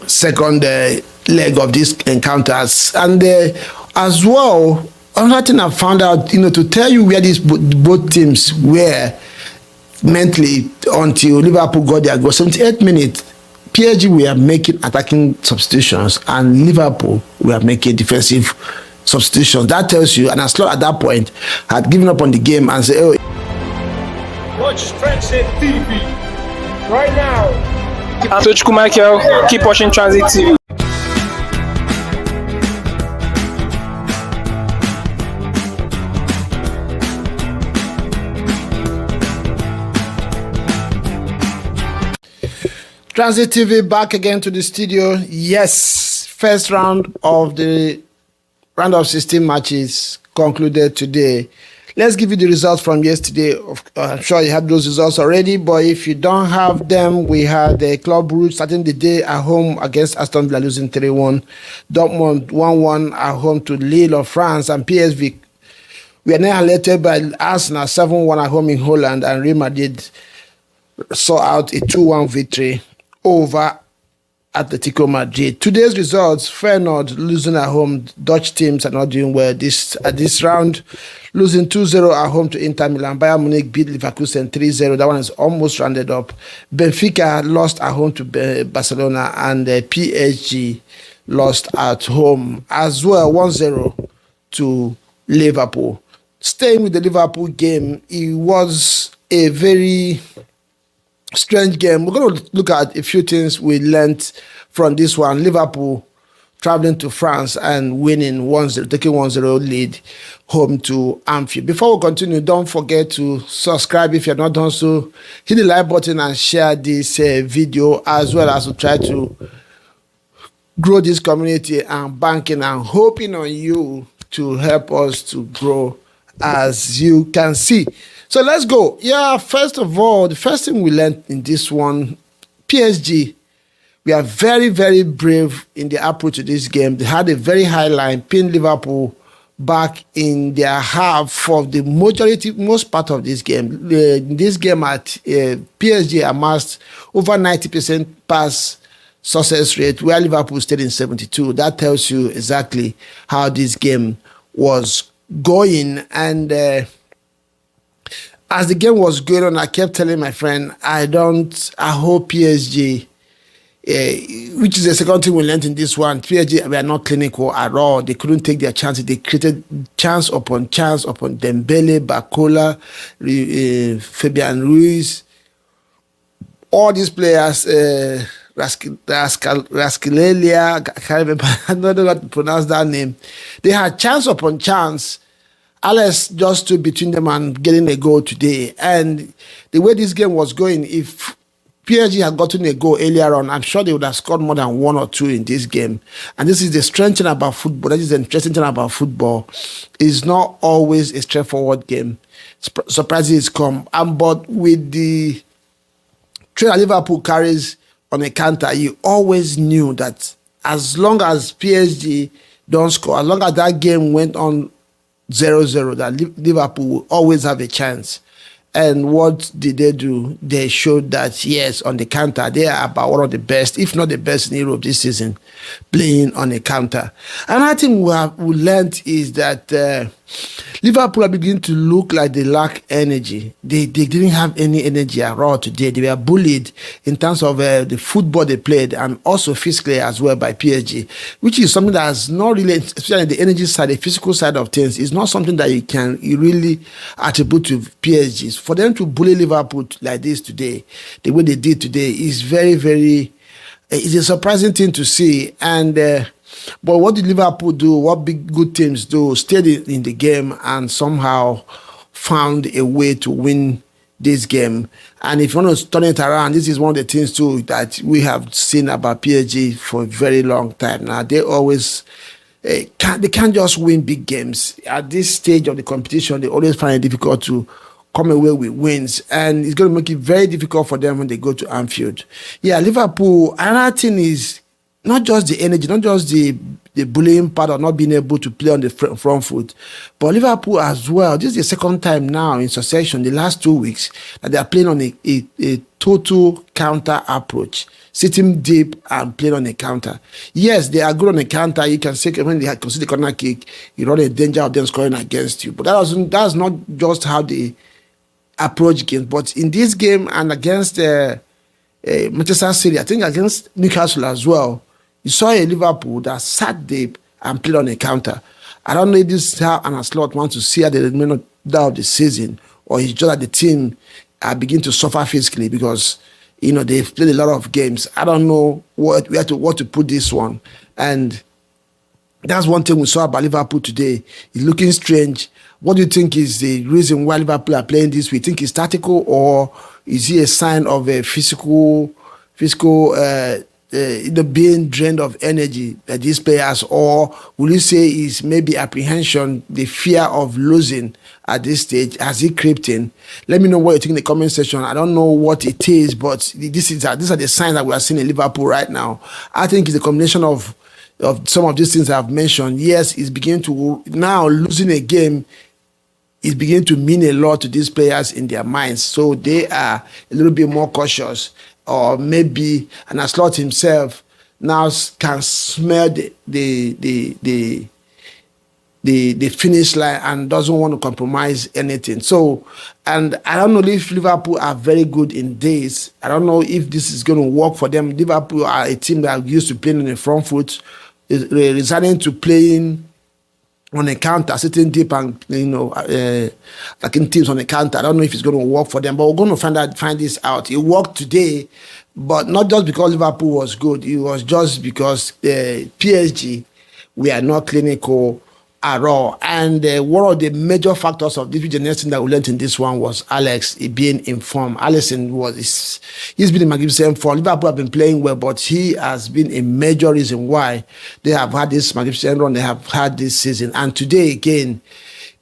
second leg of these encounters. And as well, another thing I found out, to tell you where these both teams were mentally until Liverpool got their goal. 78 minutes, PSG were making attacking substitutions and Liverpool were making defensive substitutions. That tells you, and Slot at that point had given up on the game and said, oh. Watch Transit TV right now. I'm Tochukwu Michael. Keep watching Transit TV. Transit TV back again to the studio. Yes, first round of the round of 16 matches concluded today. Let's give you the results from yesterday. I'm sure you have those results already, but if you don't have them, we had the Club Brugge starting the day at home against Aston Villa, losing 3-1. Dortmund 1-1 at home to Lille of France, and PSV we are annihilated by Arsenal 7-1 at home in Holland, and Real Madrid saw out a 2-1 victory over Atletico Madrid. Today's results: Feyenoord losing at home. Dutch teams are not doing well at this round, losing 2-0 at home to Inter Milan. Bayern Munich beat Leverkusen 3-0. That one is almost rounded up. Benfica lost at home to Barcelona, and PSG lost at home as well, 1-0 to Liverpool. Staying with the Liverpool game, it was a very strange game. We're going to look at a few things we learned from this one. Liverpool traveling to France and winning 1-0, taking 1-0 lead home to Anfield. Before we continue, don't forget to subscribe if you're not done so. Hit the like button and share this video, as well as to try to grow this community and banking, and hoping on you to help us to grow, as you can see. So let's go. Yeah, first of all, the first thing we learned in this one, PSG, we are very, very brave in the approach to this game. They had a very high line, pinned Liverpool back in their half of the most part of this game. In this game, PSG amassed over 90% pass success rate, where Liverpool stayed in 72. That tells you exactly how this game was going. And as the game was going on, I kept telling my friend, I hope PSG, which is the second thing we learned in this one, PSG were not clinical at all. They couldn't take their chances. They created chance upon Dembele, Bakola, Fabian Ruiz, all these players, Raskelelia, I can't remember, I don't know how to pronounce that name. They had chance upon chance. Alex just stood between them and getting a goal today. And the way this game was going, if PSG had gotten a goal earlier on, I'm sure they would have scored more than 1 or 2 in this game. And this is the strange thing about football. That is the interesting thing about football. It's not always a straightforward game. Surprises come. But with the trade Liverpool carries on a counter, you always knew that as long as PSG don't score, as long as that game went on 0-0, that Liverpool will always have a chance. And what did they do? They showed that, yes, on the counter, they are about one of the best, if not the best in Europe this season, playing on a counter. Another thing we learned is that Liverpool are beginning to look like they lack energy. They didn't have any energy at all today. They were bullied in terms of the football they played, and also physically as well by PSG, which is something that is not really, especially the energy side, the physical side of things, is not something that you really attribute to PSG. For them to bully Liverpool like this today, the way they did today, is very, very, it's a surprising thing to see. And but what did Liverpool do? What big good teams do? Stayed in the game and somehow found a way to win this game. And if you want to turn it around, this is one of the things too that we have seen about PSG for a very long time now. They always they can't just win big games. At this stage of the competition, they always find it difficult to come away with wins, and it's going to make it very difficult for them when they go to Anfield. Yeah, Liverpool, another thing is not just the energy, not just the the bullying part of not being able to play on the front foot. But Liverpool as well, this is the second time now in succession, the last 2 weeks, that they are playing on a total counter approach, sitting deep and playing on a counter. Yes, they are good on a counter. You can say when they consider the corner kick, you run a danger of them scoring against you. But that's not just how they approach games. But in this game and against Manchester City, I think against Newcastle as well, you saw a Liverpool that sat deep and played on a counter. I don't know if this is how Anna Slot wants to see at the remainder of the season, or it's just that the team begin to suffer physically because they've played a lot of games. I don't know what to put this one. And that's one thing we saw about Liverpool today. It's looking strange. What do you think is the reason why Liverpool are playing this way? You think it's tactical, or is it a sign of a physical being drained of energy that these players, or will you say is maybe apprehension, the fear of losing at this stage? Has it crept in? Let me know what you think in the comment section. I don't know what it is, but these are the signs that we are seeing in Liverpool right now. I think it's a combination of some of these things I've mentioned. Yes, it's beginning to now losing a game is beginning to mean a lot to these players in their minds, so they are a little bit more cautious. Or maybe Anna Slot himself now can smell the finish line and doesn't want to compromise anything. So, and I don't know if Liverpool are very good in this. I don't know if this is going to work for them. Liverpool are a team that are used to playing on the front foot, resigning to playing on a counter, sitting deep and attacking teams on a counter. I don't know if it's going to work for them, but we're going to find this out. It worked today, but not just because Liverpool was good. It was just because PSG were not clinical at all. And one of the major factors of this, the next thing that we learned in this one was Alex being informed. He's been in magnificent form. Liverpool have been playing well, but he has been a major reason why they have had this magnificent run they have had this season. And today again,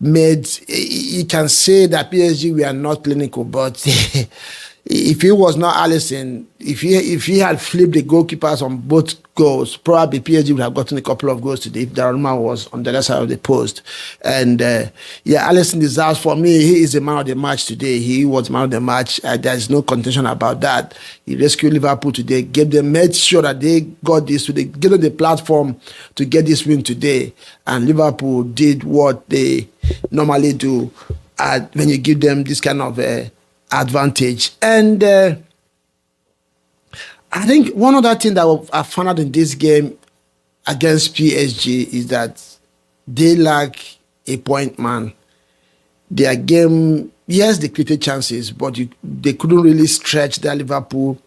you can say that PSG were not clinical, but if it was not Alisson, if he had flipped the goalkeepers on both goals, probably PSG would have gotten a couple of goals today if Donnarumma was on the other side of the post. And Alisson deserves, for me, he is the man of the match today. He was man of the match. There is no contention about that. He rescued Liverpool today, made sure that they got this, they gave them the platform to get this win today. And Liverpool did what they normally do when you give them this kind of advantage. And I think one other thing that I found out in this game against PSG is that they lack a point man. Their game, yes, they created chances, but they couldn't really stretch their Liverpool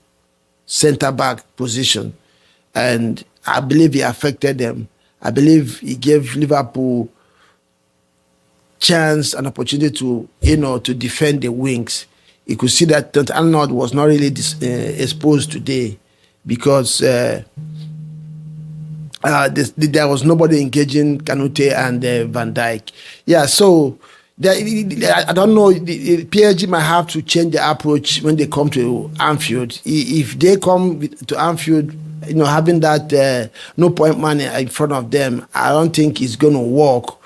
centre-back position. And I believe it affected them. I believe it gave Liverpool chance and opportunity to defend the wings. You could see that Arnold was not really exposed today because there was nobody engaging Kanute and Van Dijk. Yeah, so I don't know. The PSG might have to change their approach when they come to Anfield. If they come to Anfield, having that no point man in front of them, I don't think it's going to work.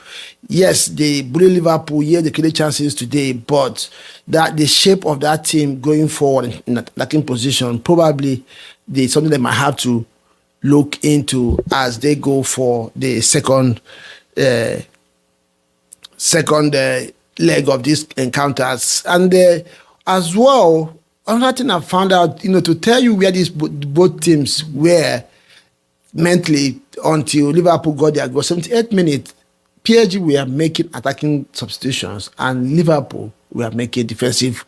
Yes, they bully Liverpool. Yeah, they create chances today, but that the shape of that team going forward in attacking position probably something they might have to look into as they go for the second leg of these encounters. And as well, another thing I found out, to tell you where these both teams were mentally until Liverpool got their goal, 78 minutes. PSG were making attacking substitutions and Liverpool were making defensive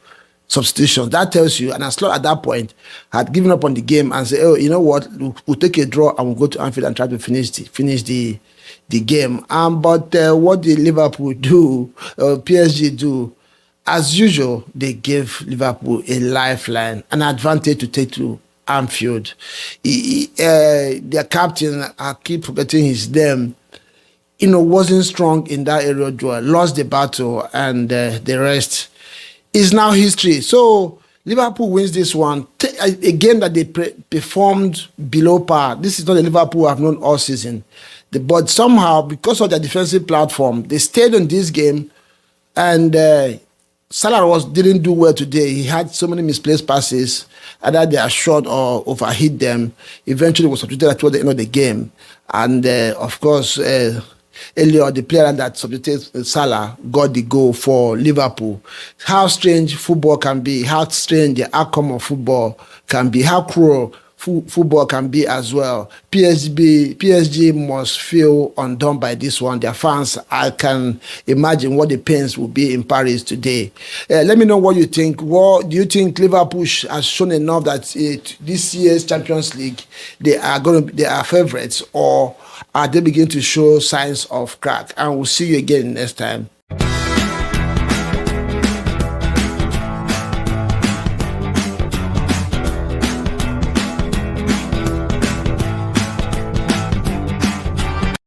substitutions. That tells you, and Slot at that point had given up on the game and said, oh, you know what, we'll take a draw and we'll go to Anfield and try to finish the game. But what did Liverpool do, PSG do? As usual, they gave Liverpool a lifeline, an advantage to take to Anfield. Their captain, I keep forgetting his name, wasn't strong in that area duel, lost the battle, and the rest is now history. So Liverpool wins this one. A game that they performed below par. This is not the Liverpool I've known all season. But somehow, because of their defensive platform, they stayed on this game, and Salah didn't do well today. He had so many misplaced passes, either they are short or overhit them. Eventually, was substituted toward the end of the game, and of course, Elliott, the player that substituted Salah, got the goal for Liverpool. How strange football can be, how strange the outcome of football can be, how cruel football can be as well. PSG must feel undone by this one. Their fans, I can imagine what the pains will be in Paris today. Let me know what you think. What do you think? Liverpool has shown enough that this year's Champions League they are favorites, or are they beginning to show signs of crack? And we'll see you again next time.